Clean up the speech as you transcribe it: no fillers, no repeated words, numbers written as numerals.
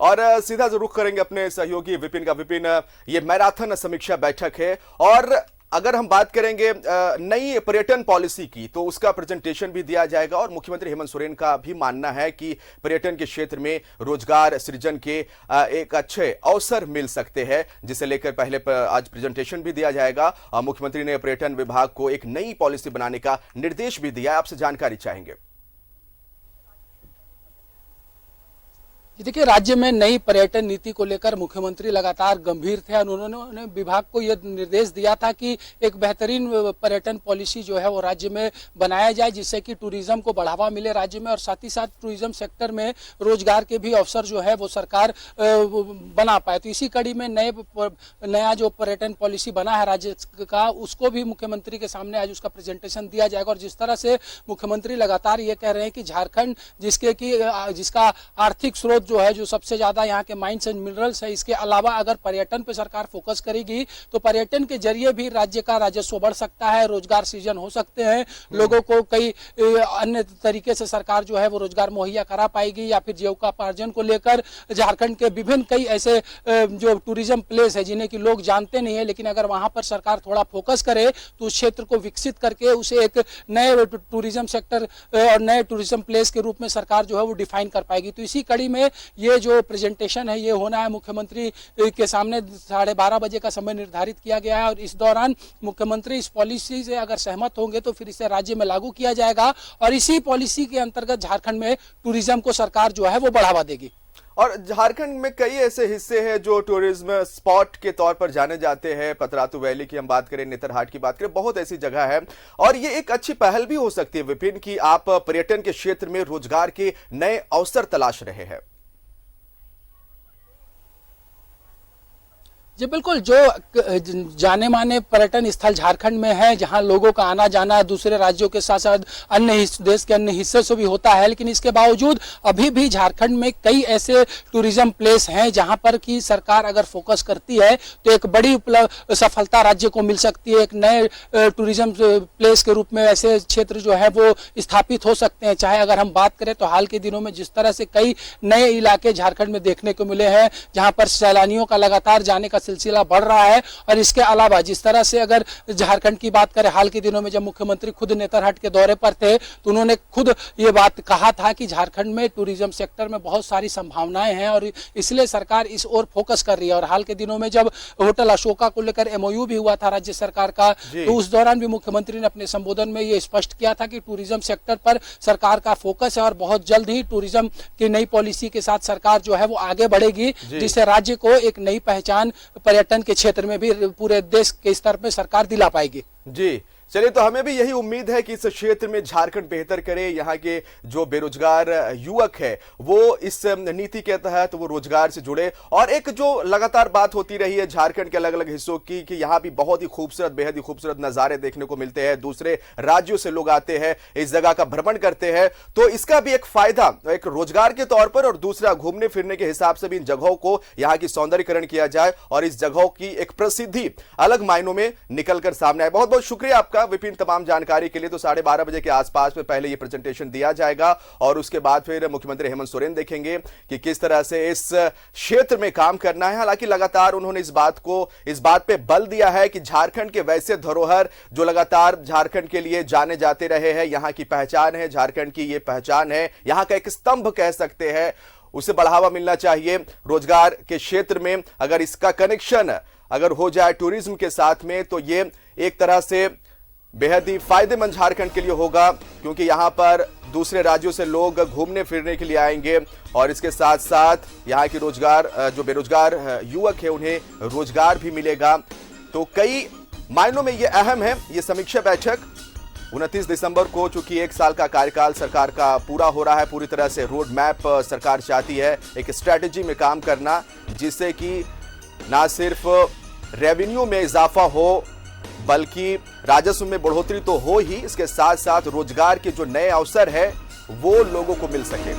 और सीधा जो रुख करेंगे अपने सहयोगी विपिन का। विपिन, ये मैराथन समीक्षा बैठक है और अगर हम बात करेंगे नई पर्यटन पॉलिसी की तो उसका प्रेजेंटेशन भी दिया जाएगा और मुख्यमंत्री हेमंत सोरेन का भी मानना है कि पर्यटन के क्षेत्र में रोजगार सृजन के एक अच्छे अवसर मिल सकते हैं, जिसे लेकर पहले आज प्रेजेंटेशन भी दिया जाएगा। मुख्यमंत्री ने पर्यटन विभाग को एक नई पॉलिसी बनाने का निर्देश भी दिया है। आपसे जानकारी चाहेंगे। देखिए, राज्य में नई पर्यटन नीति को लेकर मुख्यमंत्री लगातार गंभीर थे और उन्होंने विभाग को यह निर्देश दिया था कि एक बेहतरीन पर्यटन पॉलिसी जो है वो राज्य में बनाया जाए, जिससे कि टूरिज्म को बढ़ावा मिले राज्य में और साथ ही साथ टूरिज्म सेक्टर में रोजगार के भी अवसर जो है वो सरकार बना पाए। तो इसी कड़ी में नया जो पर्यटन पॉलिसी बना है राज्य का, उसको भी मुख्यमंत्री के सामने आज उसका प्रेजेंटेशन दिया जाएगा। और जिस तरह से मुख्यमंत्री लगातार ये कह रहे हैं कि झारखंड जिसका आर्थिक स्रोत जो है, जो सबसे ज्यादा यहाँ के माइंस एंड मिनरल्स है, इसके अलावा अगर पर्यटन पे सरकार फोकस करेगी तो पर्यटन के जरिए भी राज्य का राजस्व बढ़ सकता है, रोजगार सृजन हो सकते हैं, लोगों को कई अन्य तरीके से सरकार जो है वो रोजगार मुहैया करा पाएगी या फिर जीविकोपार्जन को लेकर झारखंड के विभिन्न कई ऐसे जो टूरिज्म प्लेस है जिन्हें कि लोग जानते नहीं है, लेकिन अगर वहां पर सरकार थोड़ा फोकस करे तो उस क्षेत्र को विकसित करके उसे एक नए टूरिज्म सेक्टर और नए टूरिज्म प्लेस के रूप में सरकार जो है वो डिफाइन कर पाएगी। तो इसी कड़ी में ये जो प्रेजेंटेशन है ये होना है मुख्यमंत्री के सामने। 12:30 बजे का समय निर्धारित किया गया है और इस दौरान मुख्यमंत्री इस पॉलिसी से अगर सहमत होंगे तो फिर इसे राज्य में लागू किया जाएगा और इसी पॉलिसी के अंतर्गत झारखंड में टूरिज्म को सरकार जो है वो बढ़ावा देगी। और झारखंड में कई ऐसे हिस्से हैं जो टूरिज्म स्पॉट के तौर पर जाने जाते हैं। पतरातू वैली की हम बात करें, नेतरहाट की बात करें, बहुत ऐसी जगह है और ये एक अच्छी पहल भी हो सकती है विपिन की आप पर्यटन के क्षेत्र में रोजगार के नए अवसर तलाश रहे हैं। जी बिल्कुल, जो जाने माने पर्यटन स्थल झारखंड में है, जहां लोगों का आना जाना दूसरे राज्यों के साथ साथ अन्य देश के अन्य हिस्से से भी होता है, लेकिन इसके बावजूद अभी भी झारखंड में कई ऐसे टूरिज्म प्लेस हैं जहां पर की सरकार अगर फोकस करती है तो एक बड़ी सफलता राज्य को मिल सकती है। एक नए टूरिज्म प्लेस के रूप में ऐसे क्षेत्र जो है वो स्थापित हो सकते हैं। चाहे अगर हम बात करें तो हाल के दिनों में जिस तरह से कई नए इलाके झारखंड में देखने को मिले हैं जहां पर सैलानियों का लगातार जाने का सिलसिला बढ़ रहा है। और इसके अलावा जिस तरह से अगर झारखंड की बात करें, हाल के दिनों में जब मुख्यमंत्री खुद नेतरहाट के दौरे पर थे तो उन्होंने खुद ये बात कहा था कि झारखंड में टूरिज्म सेक्टर में बहुत सारी संभावनाएं हैं और इसलिए सरकार इस ओर फोकस कर रही है। और हाल के दिनों में जब होटल अशोका को लेकर MOU भी हुआ था राज्य सरकार का, तो उस दौरान भी मुख्यमंत्री ने अपने संबोधन में ये स्पष्ट किया था कि टूरिज्म सेक्टर पर सरकार का फोकस है और बहुत जल्द ही टूरिज्म की नई पॉलिसी के साथ सरकार जो है वो आगे बढ़ेगी, जिससे राज्य को एक नई पहचान पर्यटन के क्षेत्र में भी पूरे देश के स्तर पर सरकार दिला पाएगी। जी चलिए, तो हमें भी यही उम्मीद है कि इस क्षेत्र में झारखंड बेहतर करे। यहाँ के जो बेरोजगार युवक है वो इस नीति के तहत वो रोजगार से जुड़े। और एक जो लगातार बात होती रही है झारखंड के अलग अलग हिस्सों की कि यहाँ भी बहुत ही खूबसूरत, बेहद ही खूबसूरत नजारे देखने को मिलते हैं, दूसरे राज्यों से लोग आते हैं, इस जगह का भ्रमण करते हैं, तो इसका भी एक फायदा एक रोजगार के तौर पर और दूसरा घूमने फिरने के हिसाब से भी इन जगहों को यहाँ की सौंदर्यीकरण किया जाए और इस जगहों की एक प्रसिद्धि अलग मायनों में निकलकर सामने आए। बहुत बहुत शुक्रिया आपका विपिन तमाम जानकारी के लिए। तो 12:30 बजे के आसपास में पहले ये प्रेजेंटेशन दिया जाएगा और उसके बाद फिर मुख्यमंत्री हेमंत सोरेन देखेंगे कि किस तरह से इस क्षेत्र में काम करना है। हालांकि लगातार उन्होंने इस बात पे बल दिया है कि झारखंड के वैसे धरोहर जो लगातार झारखंड के लिए जाने जाते रहे हैं, यहां की पहचान है, झारखंड की ये पहचान है, यहां का एक स्तंभ कह सकते हैं, उसे बढ़ावा मिलना चाहिए। रोजगार के क्षेत्र में अगर इसका कनेक्शन अगर हो जाए टूरिज्म के साथ में तो ये एक तरह से बेहद ही फायदेमंद झारखंड के लिए होगा, क्योंकि यहां पर दूसरे राज्यों से लोग घूमने फिरने के लिए आएंगे और इसके साथ साथ यहाँ की जो बेरोजगार युवक है उन्हें रोजगार भी मिलेगा। तो कई मायनों में ये अहम है ये समीक्षा बैठक। 29 दिसंबर को चूंकि 1 साल का कार्यकाल सरकार का पूरा हो रहा है, पूरी तरह से रोड मैप सरकार चाहती है एक स्ट्रैटेजी में काम करना, जिससे कि ना सिर्फ रेवेन्यू में इजाफा हो बल्कि राजस्व में बढ़ोतरी तो हो ही, इसके साथ साथ रोजगार के जो नए अवसर है वो लोगों को मिल सके।